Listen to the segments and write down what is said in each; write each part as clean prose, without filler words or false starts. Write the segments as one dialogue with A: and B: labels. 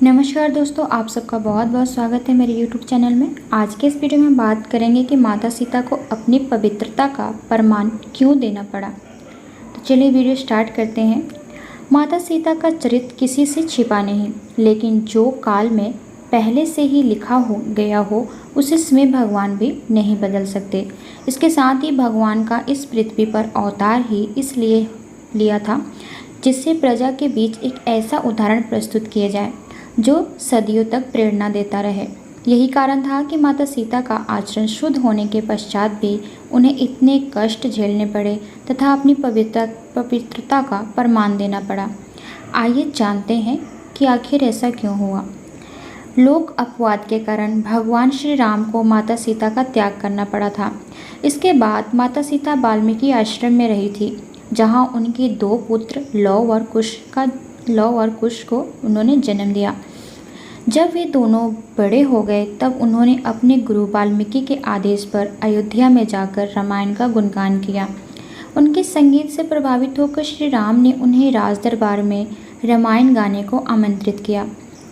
A: नमस्कार दोस्तों, आप सबका बहुत बहुत स्वागत है मेरे YouTube चैनल में। आज के इस वीडियो में हम बात करेंगे कि माता सीता को अपनी पवित्रता का प्रमाण क्यों देना पड़ा। तो चलिए वीडियो स्टार्ट करते हैं। माता सीता का चरित्र किसी से छिपा नहीं, लेकिन जो काल में पहले से ही लिखा हो गया हो उसे स्वयं भगवान भी नहीं बदल सकते। इसके साथ ही भगवान का इस पृथ्वी पर अवतार ही इसलिए लिया था जिससे प्रजा के बीच एक ऐसा उदाहरण प्रस्तुत किया जाए जो सदियों तक प्रेरणा देता रहे। यही कारण था कि माता सीता का आचरण शुद्ध होने के पश्चात भी उन्हें इतने कष्ट झेलने पड़े तथा अपनी पवित्रता का प्रमाण देना पड़ा। आइए जानते हैं कि आखिर ऐसा क्यों हुआ। लोक अपवाद के कारण भगवान श्री राम को माता सीता का त्याग करना पड़ा था। इसके बाद माता सीता वाल्मीकि आश्रम में रही थी, जहाँ उनके दो पुत्र लव और कुश को उन्होंने जन्म दिया। जब वे दोनों बड़े हो गए तब उन्होंने अपने गुरु वाल्मीकि के आदेश पर अयोध्या में जाकर रामायण का गुणगान किया। उनके संगीत से प्रभावित होकर श्री राम ने उन्हें राज दरबार में रामायण गाने को आमंत्रित किया।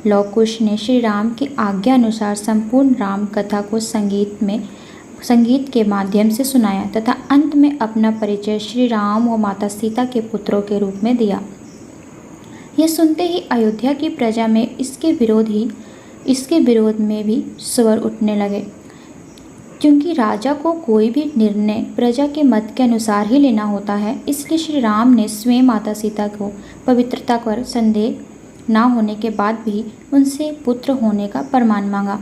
A: लव कुश ने श्री राम की आज्ञा अनुसार संपूर्ण राम कथा को संगीत के माध्यम से सुनाया तथा अंत में अपना परिचय श्री राम व माता सीता के पुत्रों के रूप में दिया। यह सुनते ही अयोध्या की प्रजा में इसके विरोध में भी स्वर उठने लगे, क्योंकि राजा को कोई भी निर्णय प्रजा के मत के अनुसार ही लेना होता है। इसलिए श्री राम ने स्वयं माता सीता को पवित्रता पर संदेह न होने के बाद भी उनसे पुत्र होने का प्रमाण मांगा।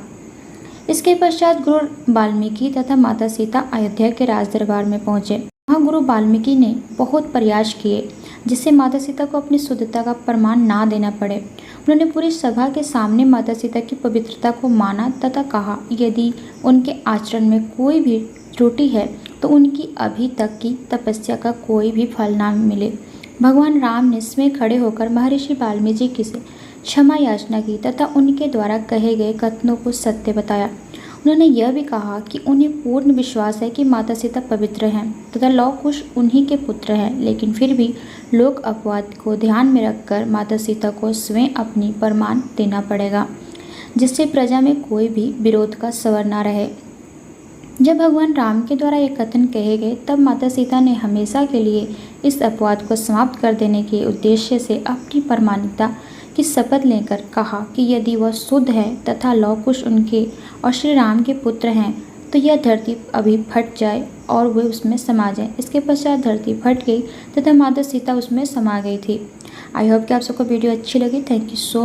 A: इसके पश्चात गुरु वाल्मीकि तथा माता सीता अयोध्या के राज दरबार में पहुँचे। वहाँ गुरु वाल्मीकि ने बहुत प्रयास किए जिससे माता सीता को अपनी शुद्धता का प्रमाण ना देना पड़े। उन्होंने पूरी सभा के सामने माता सीता की पवित्रता को माना तथा कहा, यदि उनके आचरण में कोई भी त्रुटि है तो उनकी अभी तक की तपस्या का कोई भी फल ना मिले। भगवान राम ने स्वयं खड़े होकर महर्षि वाल्मीकि से क्षमा याचना की तथा उनके द्वारा कहे गए कथनों को सत्य बताया। उन्होंने यह भी कहा कि उन्हें पूर्ण विश्वास है कि माता सीता पवित्र हैं तथा लव कुश उन्हीं के पुत्र हैं, लेकिन फिर भी लोक अपवाद को ध्यान में रखकर माता सीता को स्वयं अपनी प्रमाण देना पड़ेगा, जिससे प्रजा में कोई भी विरोध का स्वर न रहे। जब भगवान राम के द्वारा ये कथन कहे गए तब माता सीता ने हमेशा के लिए इस अपवाद को समाप्त कर देने के उद्देश्य से अपनी प्रमाणिकता की शपथ लेकर कहा कि यदि वह शुद्ध है तथा लव कुश उनके और श्री राम के पुत्र हैं तो यह धरती अभी फट जाए और वे उसमें समा जाए। इसके पश्चात धरती फट गई तथा माता सीता उसमें समा गई थी। आई होप कि आप सबको वीडियो अच्छी लगी। Thank you so